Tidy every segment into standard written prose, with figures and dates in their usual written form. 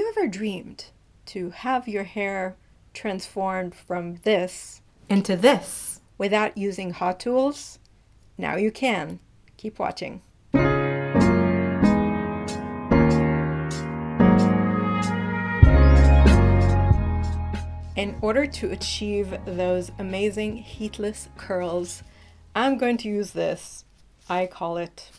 you ever dreamed to have your hair transformed from this into this without using hot tools? Now you can. Keep watching. In order to achieve those amazing heatless curls, I'm going to use this. I call it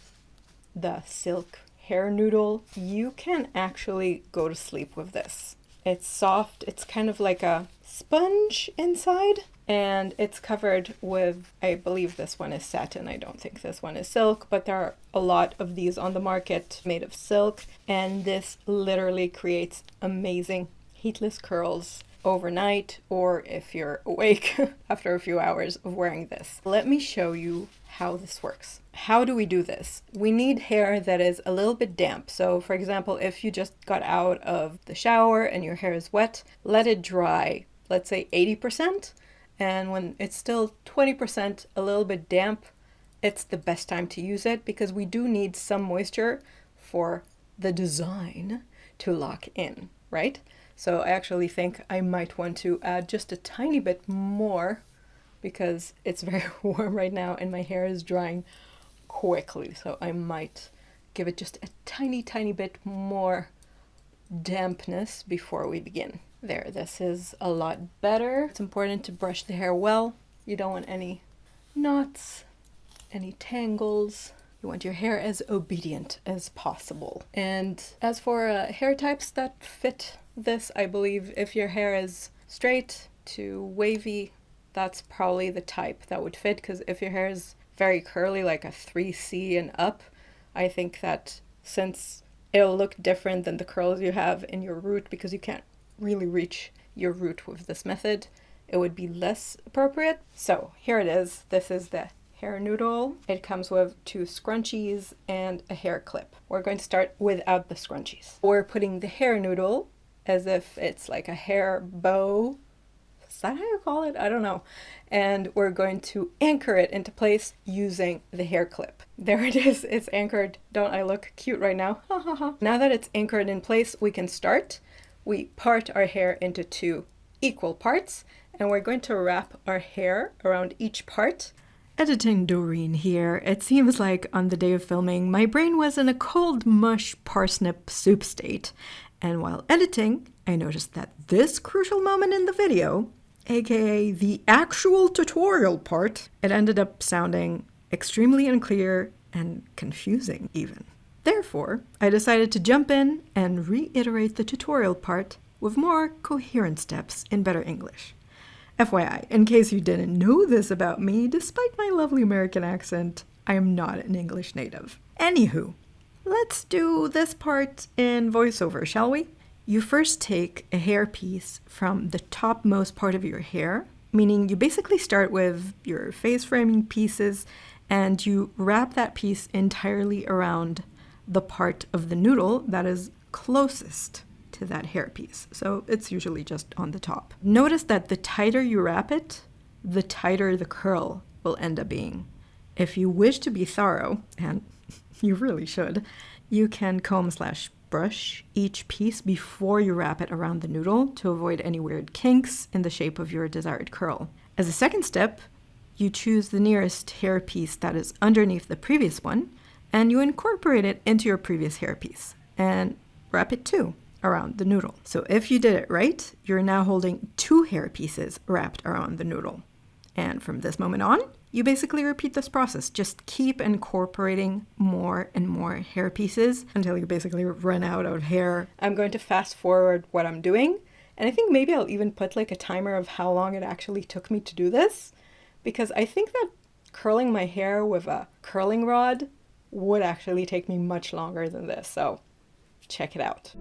the silk hair noodle. You can actually go to sleep with this. It's soft, it's kind of like a sponge inside, and it's covered with, I believe this one is satin. I don't think this one is silk, but there are a lot of these on the market made of silk, and this literally creates amazing heatless curls overnight, or if you're awake after a few hours of wearing this. Let me show you how this works. How do we do this? We need hair that is a little bit damp. So for example, if you just got out of the shower and your hair is wet, let it dry, let's say 80%. And when it's still 20% a little bit damp, it's the best time to use it, because we do need some moisture for the design to lock in, right? So I actually think I might want to add just a tiny bit more, because it's very warm right now and my hair is drying quickly. So I might give it just a tiny bit more dampness before we begin. There, this is a lot better. It's important to brush the hair well. You don't want any knots, any tangles. You want your hair as obedient as possible. And as for hair types that fit this, I believe if your hair is straight to wavy, that's probably the type that would fit, because if your hair is very curly, like a 3C and up, I think that since it'll look different than the curls you have in your root, because you can't really reach your root with this method, it would be less appropriate. So here it is. This is the hair noodle. It comes with 2 scrunchies and a hair clip. We're going to start without the scrunchies. We're putting the hair noodle as if it's like a hair bow. Is that how you call it? I don't know. And we're going to anchor it into place using the hair clip. There it is. It's anchored. Don't I look cute right now? Ha ha ha. Now that it's anchored in place, we can start. We part our hair into 2 equal parts, and we're going to wrap our hair around each part. Editing Dorine here. It seems like on the day of filming, my brain was in a cold mush parsnip soup state. And while editing, I noticed that this crucial moment in the video, aka the actual tutorial part, it ended up sounding extremely unclear and confusing even. Therefore, I decided to jump in and reiterate the tutorial part with more coherent steps in better English. FYI, in case you didn't know this about me, despite my lovely American accent, I am not an English native. Anywho, let's do this part in voiceover, shall we? You first take a hair piece from the topmost part of your hair, meaning you basically start with your face framing pieces and you wrap that piece entirely around the part of the noodle that is closest to that hair piece. So it's usually just on the top. Notice that the tighter you wrap it, the tighter the curl will end up being. If you wish to be thorough, and you really should, you can comb/brush each piece before you wrap it around the noodle to avoid any weird kinks in the shape of your desired curl. As a second step, you choose the nearest hair piece that is underneath the previous one, and you incorporate it into your previous hair piece and wrap it too around the noodle. So if you did it right, you're now holding 2 hair pieces wrapped around the noodle. And from this moment on, you basically repeat this process. Just keep incorporating more and more hair pieces until you basically run out of hair. I'm going to fast forward what I'm doing, and I think maybe I'll even put like a timer of how long it actually took me to do this, because I think that curling my hair with a curling rod would actually take me much longer than this. So check it out.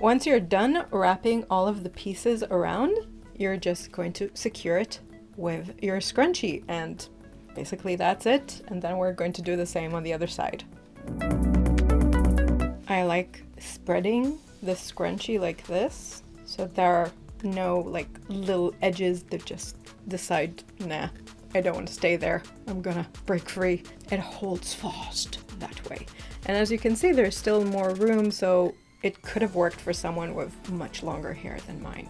Once you're done wrapping all of the pieces around, you're just going to secure it with your scrunchie, and basically that's it. And then we're going to do the same on the other side. I like spreading this scrunchie like this, so there are no like little edges that just decide, nah, I don't want to stay there, I'm gonna break free. It holds fast that way. And as you can see, there's still more room, so it could have worked for someone with much longer hair than mine.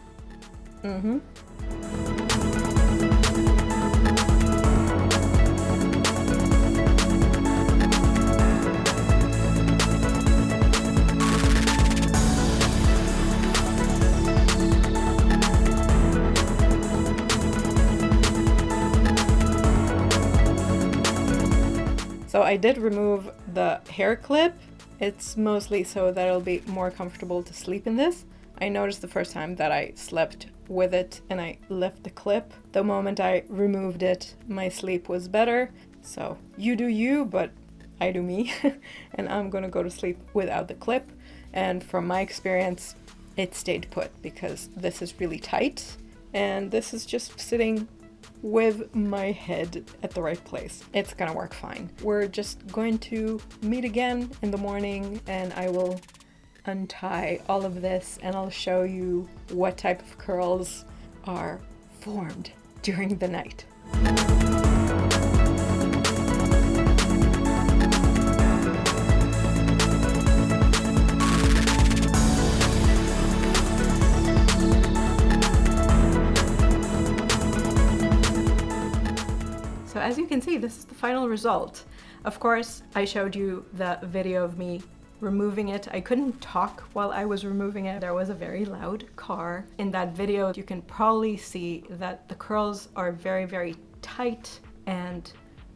So I did remove the hair clip. It's mostly so that it'll be more comfortable to sleep in this. I noticed the first time that I slept with it and I left the clip. The moment I removed it, my sleep was better. So you do you, but I do me. And I'm gonna go to sleep without the clip. And from my experience, it stayed put because this is really tight and this is just sitting with my head at the right place. It's gonna work fine. We're just going to meet again in the morning and I will untie all of this and I'll show you what type of curls are formed during the night. So as you can see, this is the final result. Of course, I showed you the video of me removing it. I couldn't talk while I was removing it. There was a very loud car. In that video, you can probably see that the curls are very, very tight and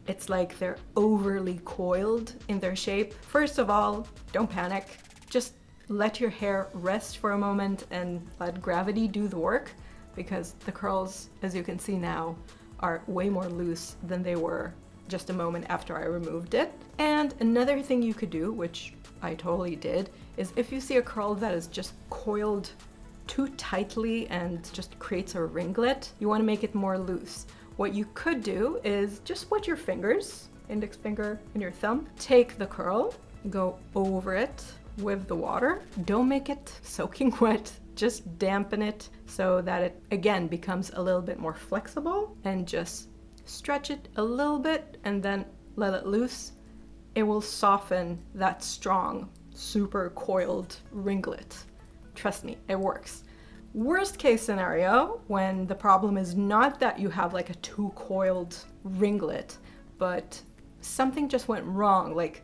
it's like they're overly coiled in their shape. First of all, don't panic. Just let your hair rest for a moment and let gravity do the work, because the curls, as you can see now, are way more loose than they were just a moment after I removed it. And another thing you could do, which I totally did, is if you see a curl that is just coiled too tightly and just creates a ringlet, you want to make it more loose. What you could do is just wet your fingers, index finger and your thumb, take the curl, go over it with the water. Don't make it soaking wet, just dampen it so that it again becomes a little bit more flexible, and just stretch it a little bit and then let it loose. It will soften that strong, super coiled ringlet. Trust me, it works. Worst case scenario, when the problem is not that you have like a too coiled ringlet, but something just went wrong, like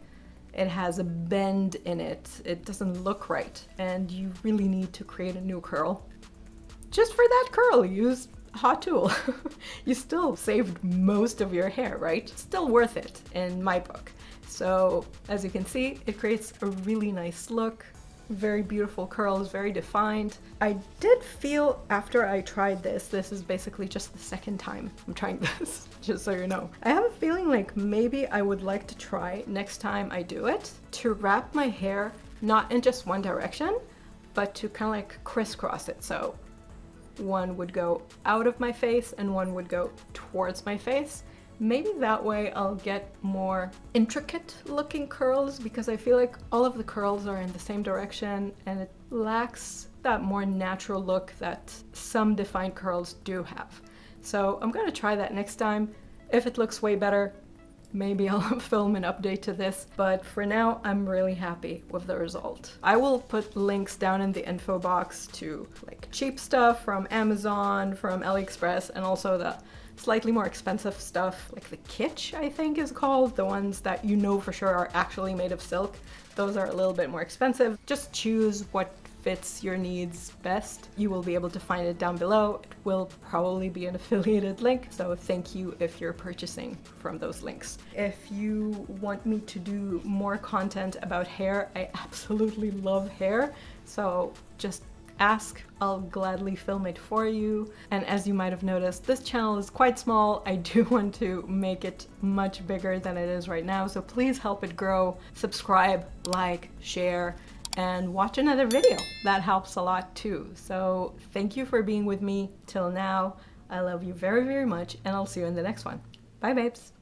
it has a bend in it, it doesn't look right, and you really need to create a new curl. Just for that curl, use a hot tool. You still saved most of your hair, right? Still worth it in my book. So as you can see, it creates a really nice look. Very beautiful curls, very defined. I did feel after I tried this is basically just the second time I'm trying this, just so you know. I have a feeling like maybe I would like to try next time I do it to wrap my hair not in just one direction, but to kind of like crisscross it. So one would go out of my face and one would go towards my face. Maybe that way I'll get more intricate looking curls, because I feel like all of the curls are in the same direction and it lacks that more natural look that some defined curls do have. So I'm gonna try that next time. If it looks way better, maybe I'll film an update to this, but for now I'm really happy with the result. I will put links down in the info box to like cheap stuff from Amazon, from Aliexpress, and also the slightly more expensive stuff like the Kitsch, I think is called, the ones that you know for sure are actually made of silk. Those are a little bit more expensive. Just choose what fits your needs best. You will be able to find it down below. It will probably be an affiliated link, so thank you if you're purchasing from those links. If you want me to do more content about hair, I absolutely love hair, so just ask, I'll gladly film it for you. And as you might have noticed, this channel is quite small. I do want to make it much bigger than it is right now, so please help it grow. Subscribe, like, share, and watch another video. That helps a lot too. So thank you for being with me till now. I love you very, very much, and I'll see you in the next one. Bye, babes.